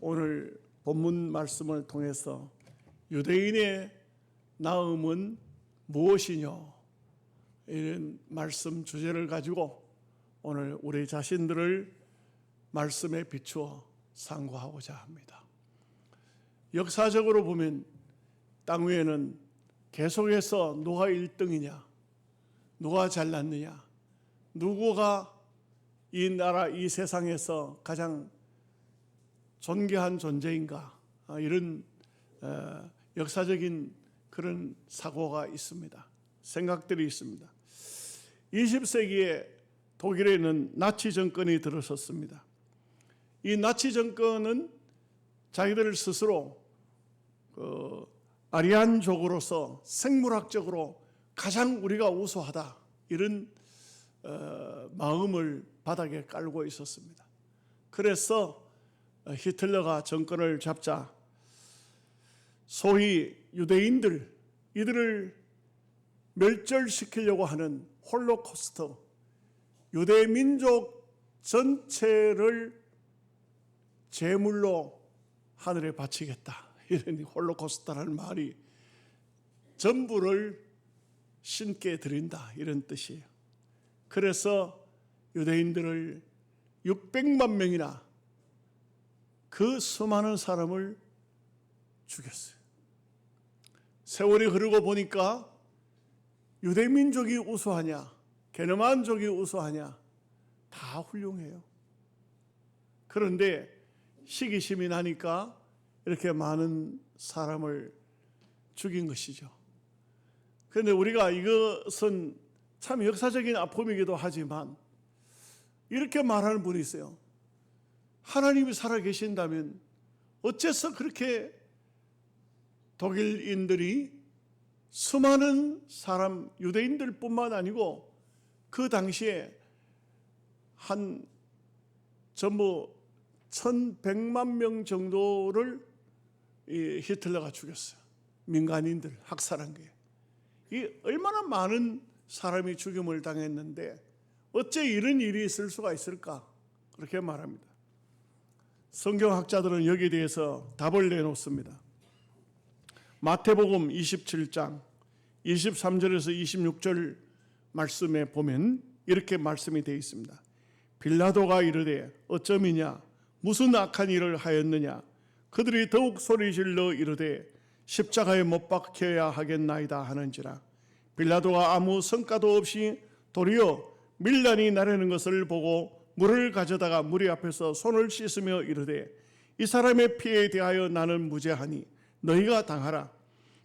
오늘 본문 말씀을 통해서 유대인의 나음은 무엇이냐, 이런 말씀 주제를 가지고 오늘 우리 자신들을 말씀에 비추어 상고하고자 합니다. 역사적으로 보면 땅 위에는 계속해서 누가 1등이냐, 누가 잘났느냐, 누구가 이 나라 이 세상에서 가장 존귀한 존재인가, 이런 역사적인 그런 사고가 있습니다. 생각들이 있습니다. 20세기에 독일에는 나치 정권이 들어섰습니다. 이 나치 정권은 자기들 스스로 아리안족으로서 생물학적으로 가장 우리가 우수하다, 이런 마음을 바닥에 깔고 있었습니다. 그래서 히틀러가 정권을 잡자 소위 유대인들, 이들을 멸절시키려고 하는 홀로코스트, 유대 민족 전체를 제물로 하늘에 바치겠다, 이런 홀로코스트라는 말이 전부를 신께 드린다, 이런 뜻이에요. 그래서 유대인들을 600만 명이나 그 수많은 사람을 죽였어요. 세월이 흐르고 보니까 유대민족이 우수하냐, 게르만족이 우수하냐, 다 훌륭해요. 그런데 시기심이 나니까 이렇게 많은 사람을 죽인 것이죠. 그런데 우리가 이것은 참 역사적인 아픔이기도 하지만 이렇게 말하는 분이 있어요. 하나님이 살아계신다면 어째서 그렇게 독일인들이 수많은 사람, 유대인들뿐만 아니고 그 당시에 한 전부 1100만 명 정도를 히틀러가 죽였어요. 민간인들 학살한 게. 이 얼마나 많은 사람이 죽임을 당했는데 어째 이런 일이 있을 수가 있을까? 그렇게 말합니다. 성경학자들은 여기에 대해서 답을 내놓습니다. 마태복음 27장 23절에서 26절 말씀에 보면 이렇게 말씀이 되어 있습니다. 빌라도가 이르되 어쩌미냐, 무슨 악한 일을 하였느냐. 그들이 더욱 소리질러 이르되 십자가에 못 박혀야 하겠나이다 하는지라. 빌라도가 아무 성과도 없이 도리어 밀란이 나르는 것을 보고 물을 가져다가 무리 앞에서 손을 씻으며 이르되 이 사람의 피에 대하여 나는 무죄하니 너희가 당하라.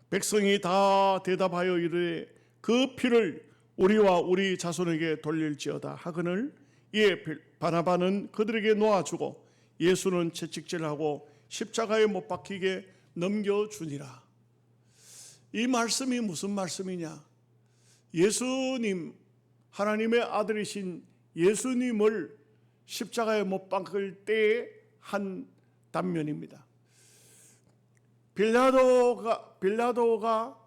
백성이 다 대답하여 이르되 그 피를 우리와 우리 자손에게 돌릴지어다 하거늘 이에 바나바는 그들에게 놓아주고 예수는 채찍질하고 십자가에 못 박히게 넘겨주니라. 이 말씀이 무슨 말씀이냐? 예수님, 하나님의 아들이신 예수님을 십자가에 못 박을 때의 한 단면입니다. 빌라도가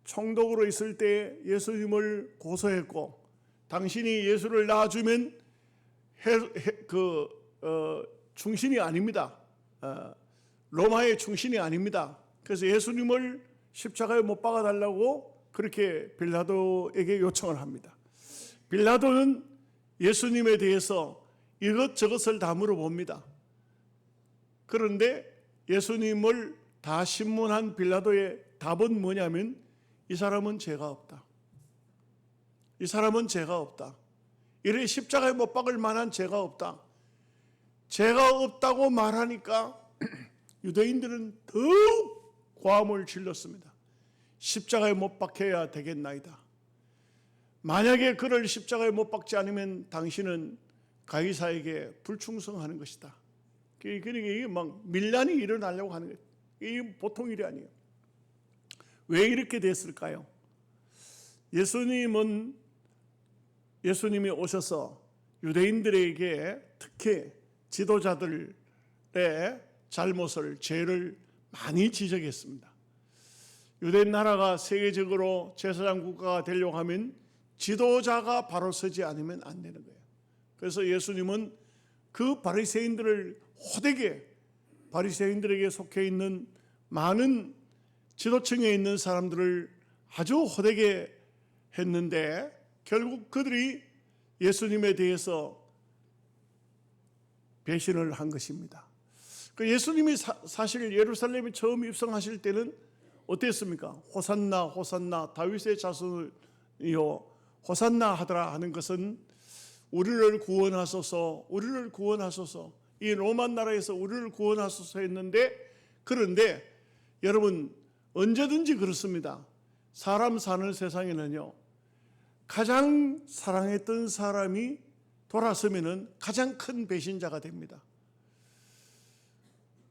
총독으로 있을 때 예수님을 고소했고, 당신이 예수를 낳아주면 충신이 아닙니다. 로마의 충신이 아닙니다. 그래서 예수님을 십자가에 못 박아달라고 그렇게 빌라도에게 요청을 합니다. 빌라도는 예수님에 대해서 이것저것을 다 물어봅니다. 그런데 예수님을 다 신문한 빌라도의 답은 뭐냐면 이 사람은 죄가 없다. 이 사람은 죄가 없다. 이래 십자가에 못 박을 만한 죄가 없다. 죄가 없다고 말하니까 유대인들은 더욱 고함을 질렀습니다. 십자가에 못 박혀야 되겠나이다. 만약에 그를 십자가에 못 박지 않으면 당신은 가이사에게 불충성하는 것이다. 그러니까 이게 막 밀란이 일어나려고 하는 거예요. 이게 보통 일이 아니에요. 왜 이렇게 됐을까요? 예수님이 오셔서 유대인들에게 특히 지도자들의 잘못을, 죄를 많이 지적했습니다. 유대 나라가 세계적으로 제사장 국가가 되려고 하면 지도자가 바로 서지 않으면 안 되는 거예요. 그래서 예수님은 그 바리새인들을 호되게 바리새인들에게 속해 있는 많은 지도층에 있는 사람들을 아주 호되게 했는데 결국 그들이 예수님에 대해서 배신을 한 것입니다. 그 예수님이 사실 예루살렘에 처음 입성하실 때는 어땠습니까? 호산나 호산나 다윗의 자손이요 호산나 하더라 하는 것은 우리를 구원하소서 우리를 구원하소서 이 로마 나라에서 우리를 구원하소서 했는데, 그런데 여러분 언제든지 그렇습니다. 사람 사는 세상에는요 가장 사랑했던 사람이 돌아서면은 가장 큰 배신자가 됩니다.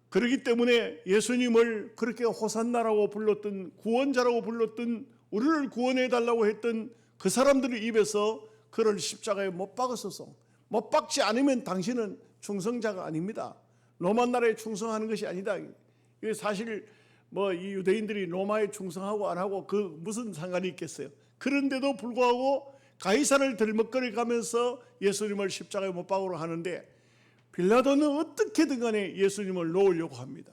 그렇기 때문에 예수님을 그렇게 호산나라고 불렀던, 구원자라고 불렀던, 우리를 구원해 달라고 했던 그 사람들의 입에서 그를 십자가에 못 박으소서, 못 박지 않으면 당신은 충성자가 아닙니다. 로마 나라에 충성하는 것이 아니다. 이게 사실 이 유대인들이 로마에 충성하고 안 하고 그 무슨 상관이 있겠어요. 그런데도 불구하고 가이사를 들먹거리 가면서 예수님을 십자가에 못 박으러 하는데 빌라도는 어떻게든 간에 예수님을 놓으려고 합니다.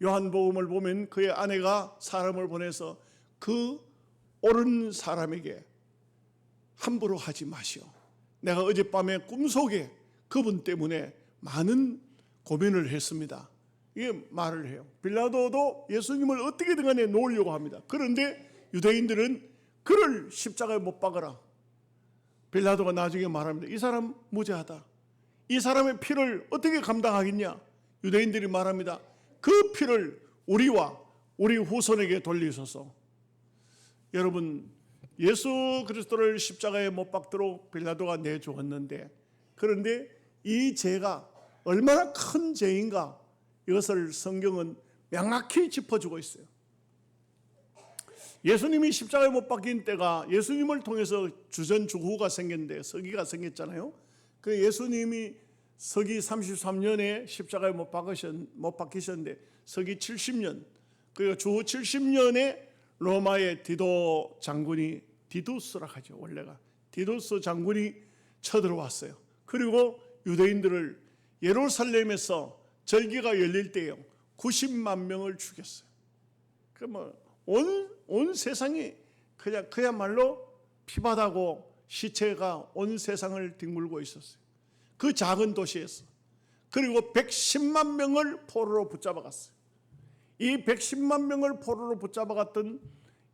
요한복음을 보면 그의 아내가 사람을 보내서 그 옳은 사람에게 함부로 하지 마시오. 내가 어젯밤에 꿈속에 그분 때문에 많은 고민을 했습니다. 이게 말을 해요. 빌라도도 예수님을 어떻게든 간에 놓으려고 합니다. 그런데 유대인들은 그를 십자가에 못 박아라. 빌라도가 나중에 말합니다. 이 사람 무죄하다. 이 사람의 피를 어떻게 감당하겠냐? 유대인들이 말합니다. 그 피를 우리와 우리 후손에게 돌리소서. 여러분, 예수 그리스도를 십자가에 못 박도록 빌라도가 내주었는데, 그런데 이 죄가 얼마나 큰 죄인가, 이것을 성경은 명확히 짚어주고 있어요. 예수님이 십자가에 못 박힌 때가 예수님을 통해서 주전주후가 생겼는데, 서기가 생겼잖아요. 그 예수님이 서기 33년에 십자가에 못 박히셨는데 서기 70년, 그리고 주후 70년에 로마의 디도 장군이, 디두스라 하죠. 원래가 디두스 장군이 쳐들어왔어요. 그리고 유대인들을 예루살렘에서 절기가 열릴 때요 90만 명을 죽였어요. 온 세상이 그야말로 피바다고 시체가 온 세상을 뒹굴고 있었어요. 그 작은 도시에서. 그리고 110만 명을 포로로 붙잡아갔어요. 이 110만 명을 포로로 붙잡아갔던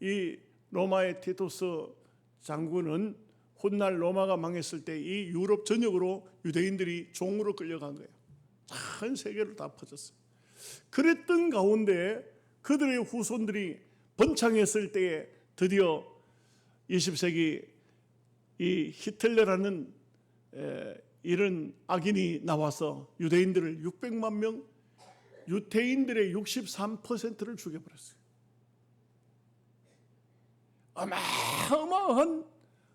이 로마의 티투스 장군은 훗날 로마가 망했을 때 이 유럽 전역으로 유대인들이 종으로 끌려간 거예요. 전 세계로 다 퍼졌어요. 그랬던 가운데 그들의 후손들이 번창했을 때에 드디어 20세기 이 히틀러라는 이런 악인이 나와서 유대인들을 600만 명, 유대인들의 63%를 죽여버렸어요. 어마어마한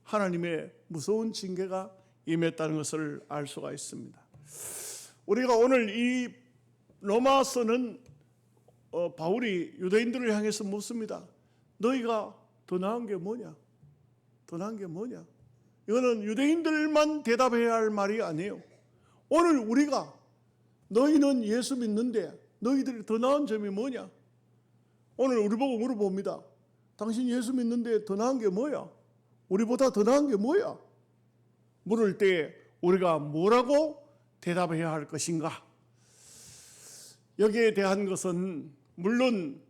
하나님의 무서운 징계가 임했다는 것을 알 수가 있습니다. 우리가 오늘 이 로마서는 바울이 유대인들을 향해서 묻습니다. 너희가 더 나은 게 뭐냐? 더 나은 게 뭐냐? 이거는 유대인들만 대답해야 할 말이 아니에요. 오늘 우리가, 너희는 예수 믿는데 너희들이 더 나은 점이 뭐냐? 오늘 우리 보고 물어봅니다. 당신 예수 믿는데 더 나은 게 뭐야? 우리보다 더 나은 게 뭐야? 물을 때 우리가 뭐라고 대답해야 할 것인가? 여기에 대한 것은 물론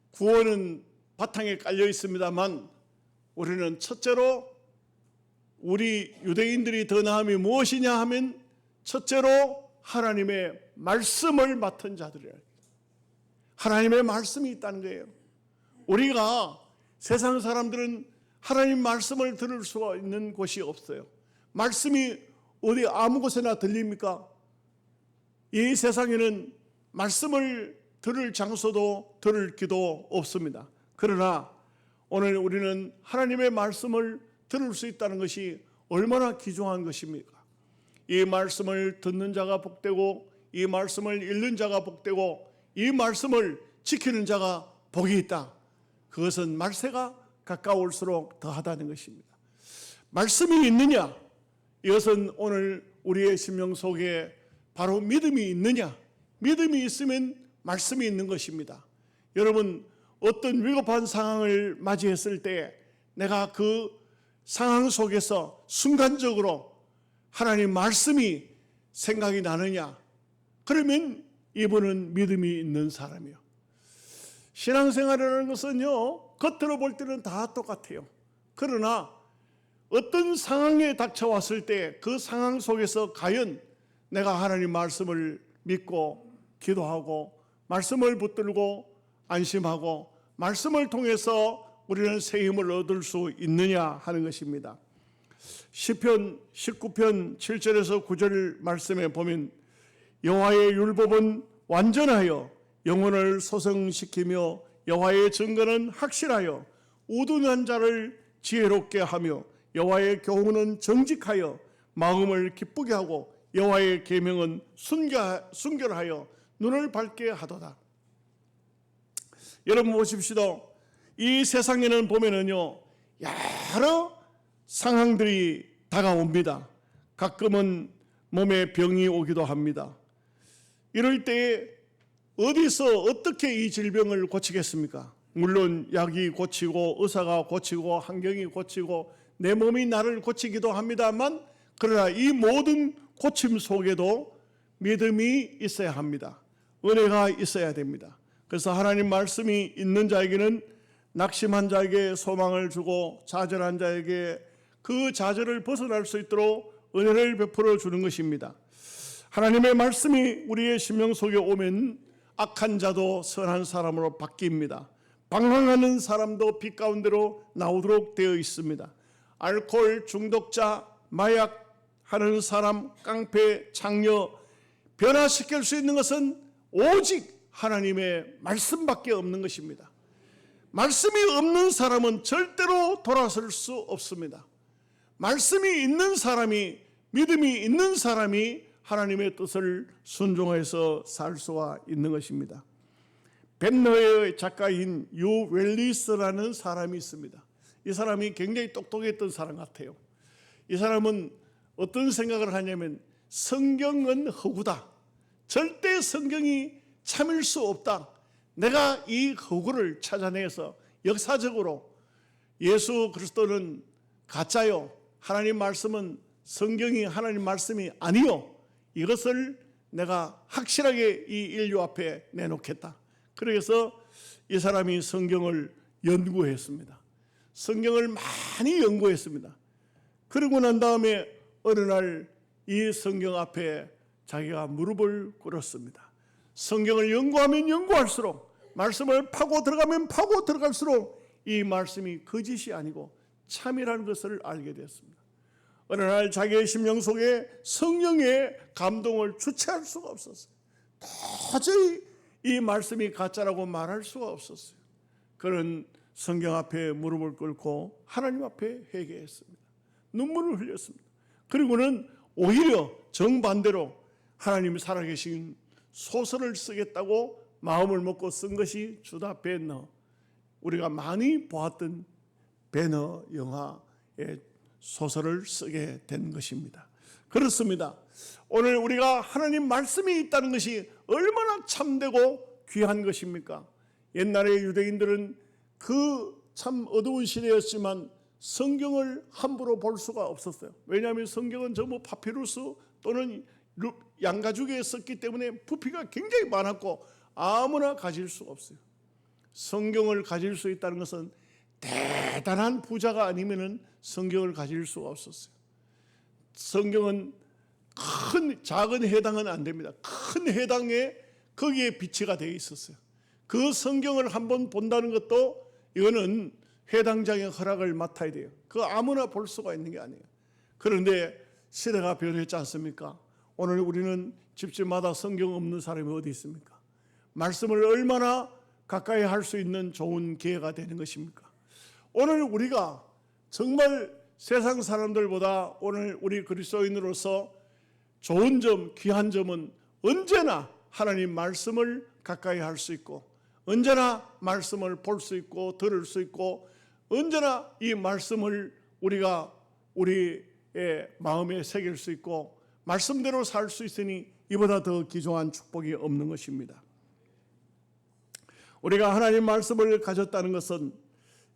구원은 바탕에 깔려 있습니다만, 우리는 첫째로 우리 유대인들이 더 나음이 무엇이냐 하면 첫째로 하나님의 말씀을 맡은 자들이에요. 하나님의 말씀이 있다는 거예요. 우리가, 세상 사람들은 하나님 말씀을 들을 수가 있는 곳이 없어요. 말씀이 어디 아무 곳에나 들립니까? 이 세상에는 말씀을 들을 장소도 들을 기도 없습니다. 그러나 오늘 우리는 하나님의 말씀을 들을 수 있다는 것이 얼마나 귀중한 것입니까? 이 말씀을 듣는 자가 복되고, 이 말씀을 읽는 자가 복되고, 이 말씀을 지키는 자가 복이 있다. 그것은 말세가 가까울수록 더하다는 것입니다. 말씀이 있느냐? 이것은 오늘 우리의 심령 속에 바로 믿음이 있느냐? 믿음이 있으면 말씀이 있는 것입니다. 여러분, 어떤 위급한 상황을 맞이했을 때 내가 그 상황 속에서 순간적으로 하나님 말씀이 생각이 나느냐? 그러면 이분은 믿음이 있는 사람이요. 신앙생활이라는 것은요, 겉으로 볼 때는 다 똑같아요. 그러나 어떤 상황에 닥쳐왔을 때 그 상황 속에서 과연 내가 하나님 말씀을 믿고 기도하고 말씀을 붙들고 안심하고 말씀을 통해서 우리는 새 힘을 얻을 수 있느냐 하는 것입니다. 시편 19편 7절에서 9절 말씀에 보면 여호와의 율법은 완전하여 영혼을 소성시키며 여호와의 증거는 확실하여 우둔한 자를 지혜롭게 하며 여호와의 교훈은 정직하여 마음을 기쁘게 하고 여호와의 계명은 순결하여 눈을 밝게 하도다. 여러분 보십시오. 이 세상에는 보면은요, 여러 상황들이 다가옵니다. 가끔은 몸에 병이 오기도 합니다. 이럴 때 어디서 어떻게 이 질병을 고치겠습니까? 물론 약이 고치고 의사가 고치고 환경이 고치고 내 몸이 나를 고치기도 합니다만, 그러나 이 모든 고침 속에도 믿음이 있어야 합니다. 은혜가 있어야 됩니다. 그래서 하나님 말씀이 있는 자에게는 낙심한 자에게 소망을 주고 좌절한 자에게 그 좌절을 벗어날 수 있도록 은혜를 베풀어 주는 것입니다. 하나님의 말씀이 우리의 심령 속에 오면 악한 자도 선한 사람으로 바뀝니다. 방황하는 사람도 빛 가운데로 나오도록 되어 있습니다. 알코올 중독자, 마약하는 사람, 깡패, 장녀 변화시킬 수 있는 것은 오직 하나님의 말씀밖에 없는 것입니다. 말씀이 없는 사람은 절대로 돌아설 수 없습니다. 말씀이 있는 사람이, 믿음이 있는 사람이 하나님의 뜻을 순종해서 살 수가 있는 것입니다. 벤너의 작가인 유 웰리스라는 사람이 있습니다. 이 사람이 굉장히 똑똑했던 사람 같아요. 이 사람은 어떤 생각을 하냐면 성경은 허구다. 절대 성경이 참일 수 없다. 내가 이 허구를 찾아내서 역사적으로 예수 그리스도는 가짜요, 하나님 말씀은 성경이 하나님 말씀이 아니요, 이것을 내가 확실하게 이 인류 앞에 내놓겠다. 그래서 이 사람이 성경을 연구했습니다. 성경을 많이 연구했습니다. 그러고 난 다음에 어느 날 이 성경 앞에 자기가 무릎을 꿇었습니다. 성경을 연구하면 연구할수록, 말씀을 파고 들어가면 파고 들어갈수록 이 말씀이 거짓이 아니고 참이라는 것을 알게 되었습니다. 어느 날 자기의 심령 속에 성령의 감동을 주체할 수가 없었어요. 도저히 이 말씀이 가짜라고 말할 수가 없었어요. 그런 성경 앞에 무릎을 꿇고 하나님 앞에 회개했습니다. 눈물을 흘렸습니다. 그리고는 오히려 정반대로 하나님이 살아계신 소설을 쓰겠다고 마음을 먹고 쓴 것이 주다 베너, 우리가 많이 보았던 베너 영화의 소설을 쓰게 된 것입니다. 그렇습니다. 오늘 우리가 하나님 말씀이 있다는 것이 얼마나 참되고 귀한 것입니까? 옛날에 유대인들은 그 참 어두운 시대였지만 성경을 함부로 볼 수가 없었어요. 왜냐하면 성경은 전부 파피루스 또는 양가죽에 썼기 때문에 부피가 굉장히 많았고 아무나 가질 수가 없어요. 성경을 가질 수 있다는 것은 대단한 부자가 아니면은 성경을 가질 수가 없었어요. 성경은 작은 해당은 안 됩니다. 큰 해당에 거기에 비치가 되어 있었어요. 그 성경을 한번 본다는 것도 이거는 회당장의 허락을 맡아야 돼요. 그거 아무나 볼 수가 있는 게 아니에요. 그런데 시대가 변했지 않습니까? 오늘 우리는 집집마다 성경 없는 사람이 어디 있습니까? 말씀을 얼마나 가까이 할 수 있는 좋은 기회가 되는 것입니까? 오늘 우리가 정말 세상 사람들보다 오늘 우리 그리스도인으로서 좋은 점, 귀한 점은 언제나 하나님 말씀을 가까이 할 수 있고, 언제나 말씀을 볼 수 있고 들을 수 있고, 언제나 이 말씀을 우리가 우리의 마음에 새길 수 있고 말씀대로 살 수 있으니 이보다 더 귀중한 축복이 없는 것입니다. 우리가 하나님 말씀을 가졌다는 것은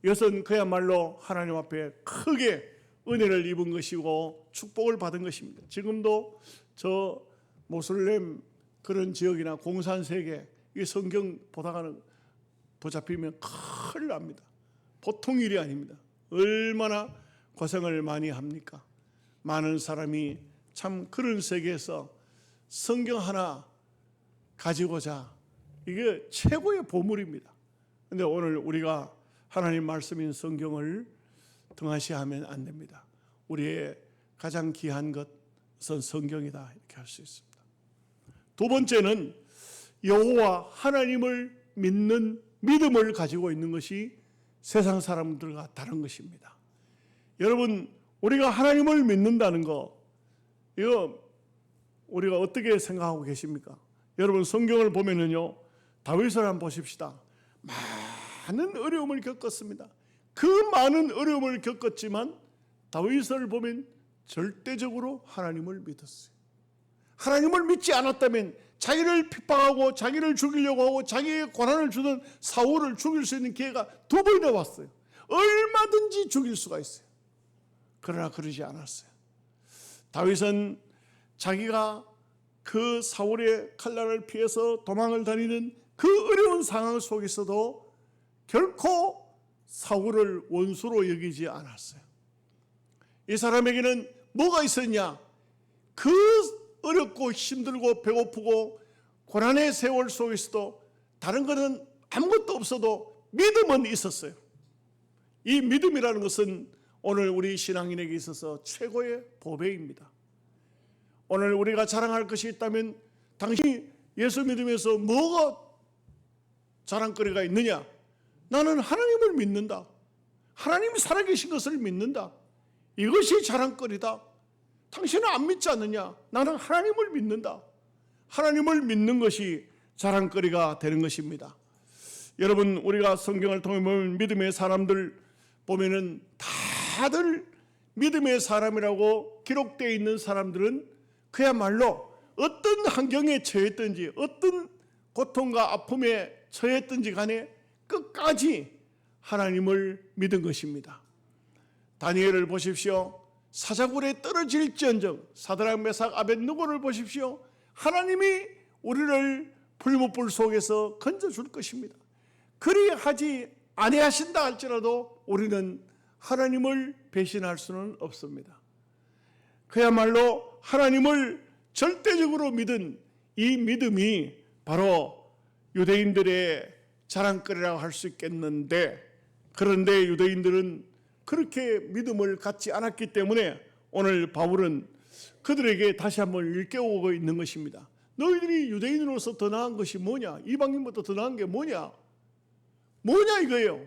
이것은 그야말로 하나님 앞에 크게 은혜를 입은 것이고 축복을 받은 것입니다. 지금도 저 모슬렘 그런 지역이나 공산세계 이 성경 보다가는 붙잡히면 큰일 납니다. 보통 일이 아닙니다. 얼마나 고생을 많이 합니까? 많은 사람이 참 그런 세계에서 성경 하나 가지고자 이게 최고의 보물입니다. 그런데 오늘 우리가 하나님 말씀인 성경을 등한시하면 안 됩니다. 우리의 가장 귀한 것은 성경이다 이렇게 할 수 있습니다. 두 번째는 여호와 하나님을 믿는 믿음을 가지고 있는 것이 세상 사람들과 다른 것입니다. 여러분, 우리가 하나님을 믿는다는 거 이거 우리가 어떻게 생각하고 계십니까? 여러분, 성경을 보면은요, 다윗을 한번 보십시다. 많은 어려움을 겪었습니다. 그 많은 어려움을 겪었지만 다윗을 보면 절대적으로 하나님을 믿었어요. 하나님을 믿지 않았다면 자기를 핍박하고 자기를 죽이려고 하고 자기의 고난을 주는 사울을 죽일 수 있는 기회가 두 번이나 왔어요. 얼마든지 죽일 수가 있어요. 그러나 그러지 않았어요. 다윗은 자기가 그 사울의 칼날을 피해서 도망을 다니는 그 어려운 상황 속에서도 결코 사울을 원수로 여기지 않았어요. 이 사람에게는 뭐가 있었냐? 그 어렵고 힘들고 배고프고 고난의 세월 속에서도 다른 것은 아무것도 없어도 믿음은 있었어요. 이 믿음이라는 것은 오늘 우리 신앙인에게 있어서 최고의 보배입니다. 오늘 우리가 자랑할 것이 있다면 당신이 예수 믿으면서 뭐가 자랑거리가 있느냐? 나는 하나님을 믿는다. 하나님이 살아계신 것을 믿는다. 이것이 자랑거리다. 당신은 안 믿지 않느냐? 나는 하나님을 믿는다. 하나님을 믿는 것이 자랑거리가 되는 것입니다. 여러분, 우리가 성경을 통해 보면 믿음의 사람들 보면은 다들 믿음의 사람이라고 기록되어 있는 사람들은 그야말로 어떤 환경에 처했든지 어떤 고통과 아픔에 처했든지 간에 끝까지 하나님을 믿은 것입니다. 다니엘을 보십시오. 사자굴에 떨어질지언정 사드락 메삭 아벳느고를 보십시오. 하나님이 우리를 불못불 속에서 건져줄 것입니다. 그리하지 아니하신다 할지라도 우리는 하나님을 배신할 수는 없습니다. 그야말로 하나님을 절대적으로 믿은 이 믿음이 바로 유대인들의 자랑거리라고 할 수 있겠는데, 그런데 유대인들은 그렇게 믿음을 갖지 않았기 때문에 오늘 바울은 그들에게 다시 한번 일깨우고 있는 것입니다. 너희들이 유대인으로서 더 나은 것이 뭐냐? 이방인보다 더 나은 게 뭐냐? 뭐냐 이거예요.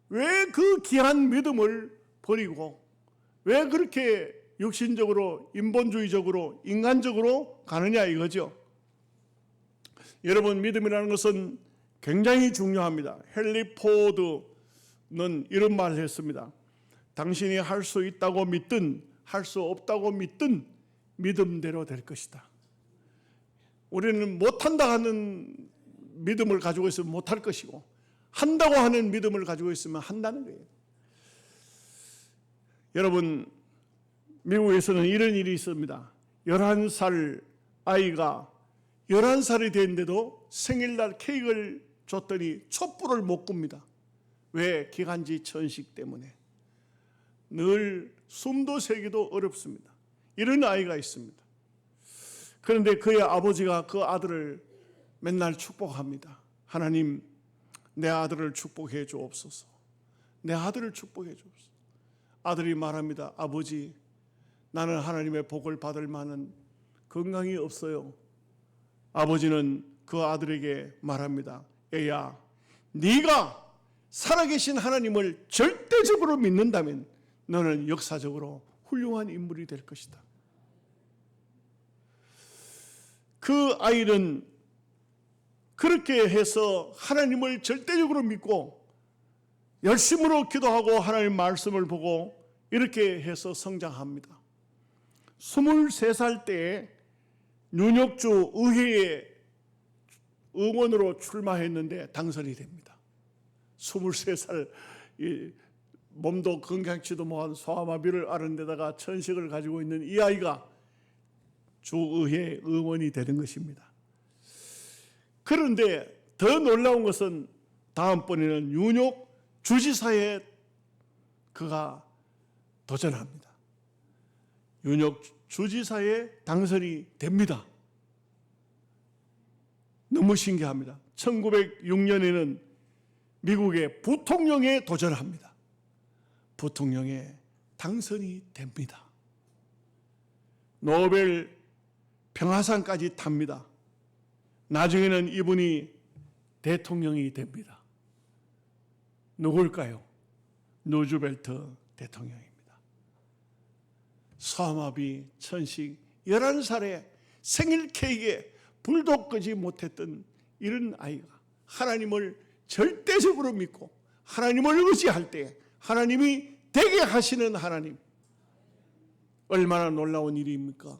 왜 그 귀한 믿음을 버리고 왜 그렇게 육신적으로 인본주의적으로 인간적으로 가느냐 이거죠. 여러분, 믿음이라는 것은 굉장히 중요합니다. 헨리 포드는 이런 말을 했습니다. 당신이 할 수 있다고 믿든 할 수 없다고 믿든 믿음대로 될 것이다. 우리는 못한다 하는 믿음을 가지고 있으면 못할 것이고 한다고 하는 믿음을 가지고 있으면 한다는 거예요. 여러분, 미국에서는 이런 일이 있습니다. 11살 아이가 11살이 됐는데도 생일날 케이크를 줬더니 촛불을 못 꿉니다. 왜? 기관지 천식 때문에. 늘 숨도 새기도 어렵습니다. 이런 아이가 있습니다. 그런데 그의 아버지가 그 아들을 맨날 축복합니다. 하나님, 내 아들을 축복해 주옵소서. 내 아들을 축복해 주옵소서. 아들이 말합니다. 아버지, 나는 하나님의 복을 받을 만한 건강이 없어요. 아버지는 그 아들에게 말합니다. 애야, 네가 살아계신 하나님을 절대적으로 믿는다면 너는 역사적으로 훌륭한 인물이 될 것이다. 그 아이는 그렇게 해서 하나님을 절대적으로 믿고 열심으로 기도하고 하나님 말씀을 보고 이렇게 해서 성장합니다. 23살 때에 뉴욕주 의회에 의원으로 출마했는데 당선이 됩니다. 23살, 몸도 건강치도 못한 소아마비를 앓은 데다가 천식을 가지고 있는 이 아이가 주의회 의원이 되는 것입니다. 그런데 더 놀라운 것은 다음번에는 뉴욕 주지사에 그가 도전합니다. 뉴욕 주지사에 당선이 됩니다. 너무 신기합니다. 1906년에는 미국의 부통령에 도전합니다. 부통령에 당선이 됩니다. 노벨 평화상까지 탑니다. 나중에는 이분이 대통령이 됩니다. 누굴까요? 루즈벨트 대통령입니다. 소아마비, 천식, 11살에 생일 케이크에 불도 끄지 못했던 이런 아이가 하나님을 절대적으로 믿고 하나님을 의지할 때 하나님이 되게 하시는 하나님, 얼마나 놀라운 일입니까?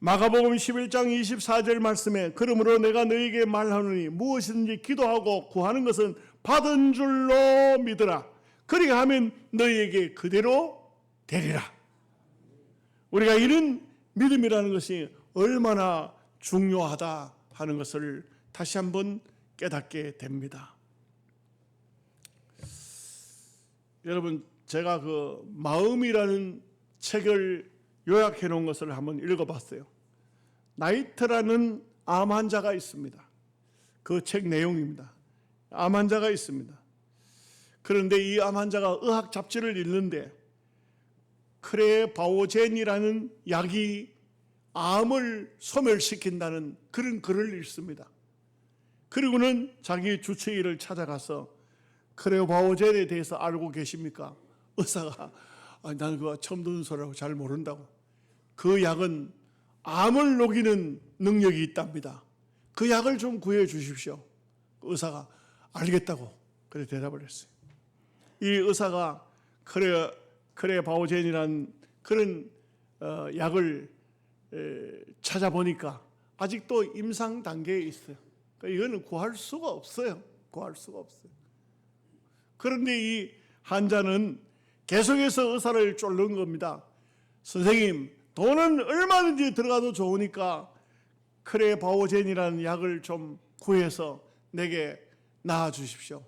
마가복음 11장 24절 말씀에 그러므로 내가 너희에게 말하노니 무엇이든지 기도하고 구하는 것은 받은 줄로 믿으라. 그렇게 하면 너희에게 그대로 되리라. 우리가 이런 믿음이라는 것이 얼마나 중요하다 하는 것을 다시 한번 깨닫게 됩니다. 여러분, 제가 그 마음이라는 책을 요약해 놓은 것을 한번 읽어봤어요. 나이트라는 암 환자가 있습니다. 그 책 내용입니다. 암 환자가 있습니다. 그런데 이 암 환자가 의학 잡지를 읽는데 크레바오젠이라는 약이 암을 소멸시킨다는 그런 글을 읽습니다. 그리고는 자기 주치의를 찾아가서 크레바오젠에 대해서 알고 계십니까? 의사가 나는 그거 처음 듣는 소리라고 잘 모른다고. 그 약은 암을 녹이는 능력이 있답니다. 그 약을 좀 구해 주십시오. 의사가 알겠다고 그래 대답을 했어요. 이 의사가 크레바오젠이라는 그런 약을 찾아보니까 아직도 임상 단계에 있어요. 그러니까 이거는 구할 수가 없어요. 구할 수가 없어요. 그런데 이 환자는 계속해서 의사를 쫄른 겁니다. 선생님, 돈은 얼마든지 들어가도 좋으니까 크레바오젠이라는 약을 좀 구해서 내게 낳아 주십시오.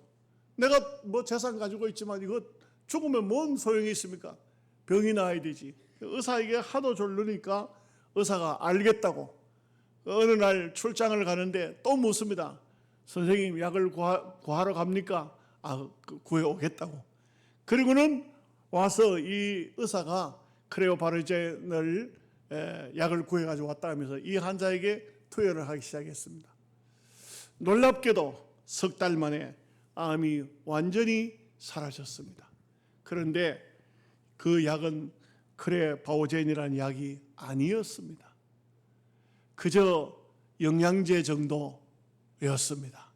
내가 뭐 재산 가지고 있지만 이거 죽으면 뭔 소용이 있습니까? 병이 나아야 되지. 의사에게 하도 졸르니까 의사가 알겠다고 어느 날 출장을 가는데 또 묻습니다. 선생님, 약을 구하러 갑니까? 구해오겠다고. 그리고는 와서 이 의사가 크레오바르젠을 약을 구해가지고 왔다 하면서 이 환자에게 투여를 하기 시작했습니다. 놀랍게도 석 달 만에 암이 완전히 사라졌습니다. 그런데 그 약은 크레바오젠이라는 약이 아니었습니다. 그저 영양제 정도였습니다.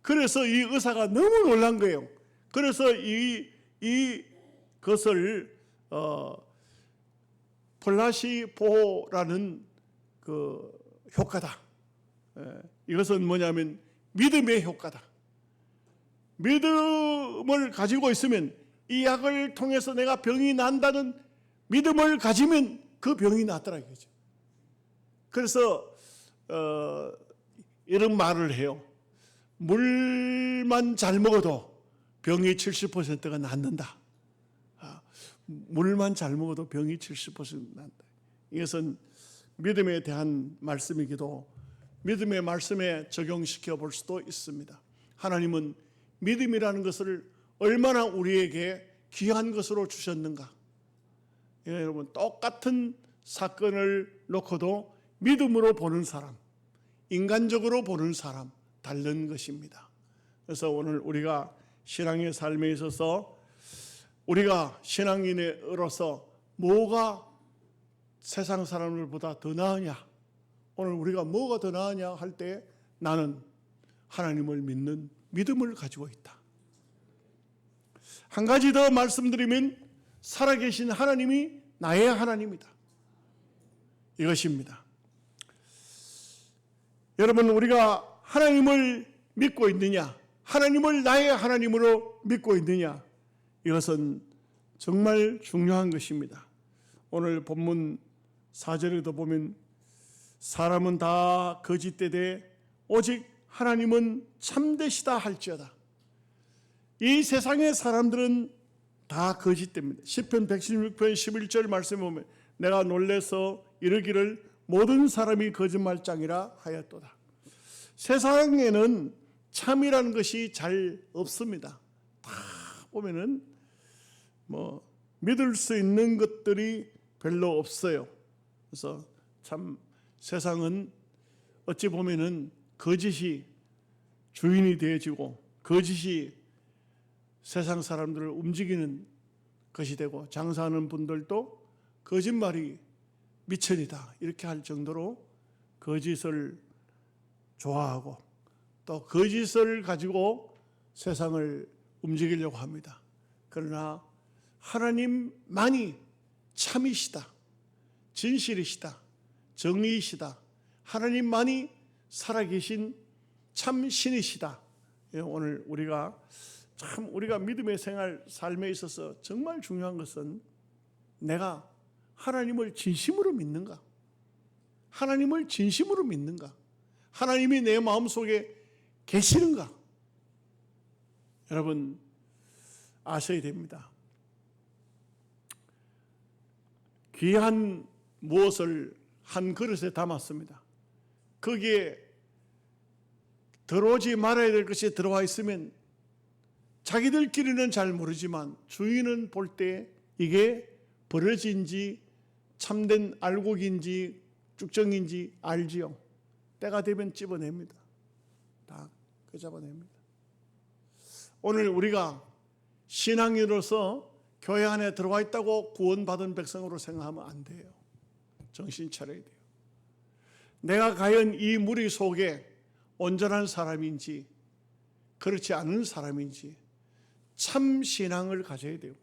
그래서 이 의사가 너무 놀란 거예요. 그래서 이것을 플라시보라는 그 효과다. 이것은 뭐냐면 믿음의 효과다. 믿음을 가지고 있으면 이 약을 통해서 내가 병이 난다는 믿음을 가지면 그 병이 낫더라 이거죠. 그래서 이런 말을 해요. 물만 잘 먹어도 병이 70%가 낫는다. 물만 잘 먹어도 병이 70% 난다. 이것은 믿음에 대한 말씀이기도 믿음의 말씀에 적용시켜 볼 수도 있습니다. 하나님은 믿음이라는 것을 얼마나 우리에게 귀한 것으로 주셨는가. 여러분, 똑같은 사건을 놓고도 믿음으로 보는 사람, 인간적으로 보는 사람 다른 것입니다. 그래서 오늘 우리가 신앙의 삶에 있어서 우리가 신앙인으로서 뭐가 세상 사람들보다 더 나으냐, 오늘 우리가 뭐가 더 나으냐 할 때 나는 하나님을 믿는 믿음을 가지고 있다. 한 가지 더 말씀드리면 살아계신 하나님이 나의 하나님이다. 이것입니다. 여러분, 우리가 하나님을 믿고 있느냐, 하나님을 나의 하나님으로 믿고 있느냐, 이것은 정말 중요한 것입니다. 오늘 본문 4절에도 보면 사람은 다 거짓되되 오직 하나님은 참되시다 할지어다. 이 세상의 사람들은 다 거짓됩니다. 시편 116편 11절 말씀에 보면 내가 놀라서 이르기를 모든 사람이 거짓말장이라 하였도다. 세상에는 참이라는 것이 잘 없습니다. 다 보면은 믿을 수 있는 것들이 별로 없어요. 그래서 참 세상은 어찌 보면은 거짓이 주인이 되어지고 거짓이 세상 사람들을 움직이는 것이 되고 장사하는 분들도 거짓말이 미천이다 이렇게 할 정도로 거짓을 좋아하고 또 거짓을 가지고 세상을 움직이려고 합니다. 그러나 하나님만이 참이시다, 진실이시다, 정의이시다, 하나님만이 살아계신 참 신이시다. 오늘 우리가 믿음의 생활 삶에 있어서 정말 중요한 것은 내가 하나님을 진심으로 믿는가? 하나님을 진심으로 믿는가? 하나님이 내 마음속에 계시는가? 여러분 아셔야 됩니다. 귀한 무엇을 한 그릇에 담았습니다. 거기에 들어오지 말아야 될 것이 들어와 있으면 자기들끼리는 잘 모르지만 주인은 볼 때 이게 버려진지 참된 알곡인지 쭉정인지 알지요. 때가 되면 집어냅니다. 다 잡아냅니다. 오늘 우리가 신앙인으로서 교회 안에 들어와 있다고 구원받은 백성으로 생각하면 안 돼요. 정신 차려야 돼요. 내가 과연 이 무리 속에 온전한 사람인지 그렇지 않은 사람인지 참 신앙을 가져야 되고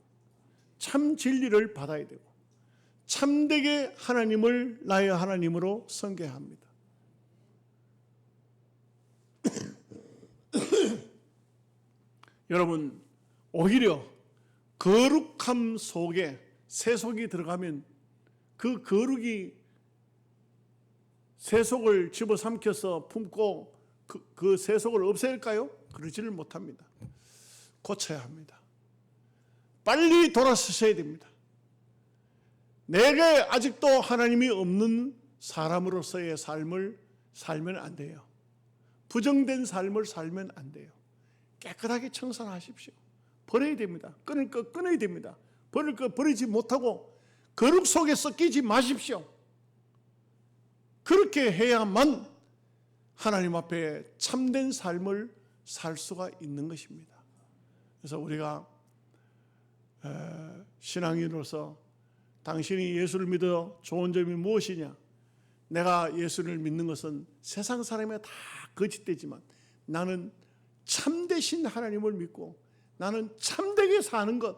참 진리를 받아야 되고 참되게 하나님을 나의 하나님으로 섬겨야 합니다. 여러분 오히려 거룩함 속에 세속이 들어가면 그 거룩이 세속을 집어삼켜서 품고 그 세속을 없앨까요? 그러지를 못합니다. 고쳐야 합니다. 빨리 돌아서셔야 됩니다. 내게 아직도 하나님이 없는 사람으로서의 삶을 살면 안 돼요. 부정된 삶을 살면 안 돼요. 깨끗하게 청산하십시오. 버려야 됩니다. 끊을 거 끊어야 됩니다. 버릴 거 버리지 못하고 거룩 속에 섞이지 마십시오. 그렇게 해야만 하나님 앞에 참된 삶을 살 수가 있는 것입니다. 그래서 우리가 신앙인으로서 당신이 예수를 믿어 좋은 점이 무엇이냐? 내가 예수를 믿는 것은 세상 사람이 다 거짓되지만 나는 참되신 하나님을 믿고 나는 참되게 사는 것.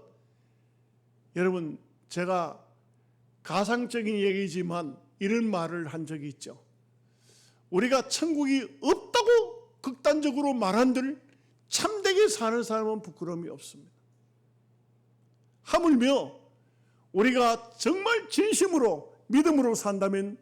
여러분 제가 가상적인 얘기지만 이런 말을 한 적이 있죠. 우리가 천국이 없다고 극단적으로 말한들 참되게 사는 사람은 부끄러움이 없습니다. 하물며 우리가 정말 진심으로 믿음으로 산다면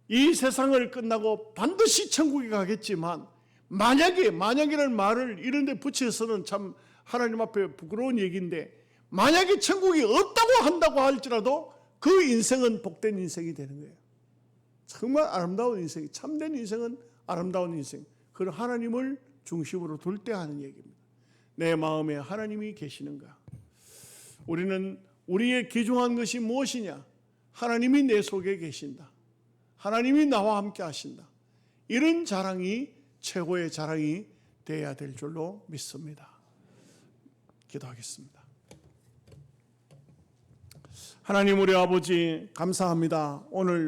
이 세상을 끝나고 반드시 천국에 가겠지만 만약이라는 말을 이런 데 붙여서는 참 하나님 앞에 부끄러운 얘기인데 만약에 천국이 없다고 한다고 할지라도 그 인생은 복된 인생이 되는 거예요. 정말 아름다운 인생, 참된 인생은 아름다운 인생. 그걸 하나님을 중심으로 둘 때 하는 얘기입니다. 내 마음에 하나님이 계시는가? 우리는 우리의 귀중한 것이 무엇이냐? 하나님이 내 속에 계신다. 하나님이 나와 함께 하신다. 이런 자랑이 최고의 자랑이 되어야 될 줄로 믿습니다. 기도하겠습니다. 하나님 우리 아버지 감사합니다. 오늘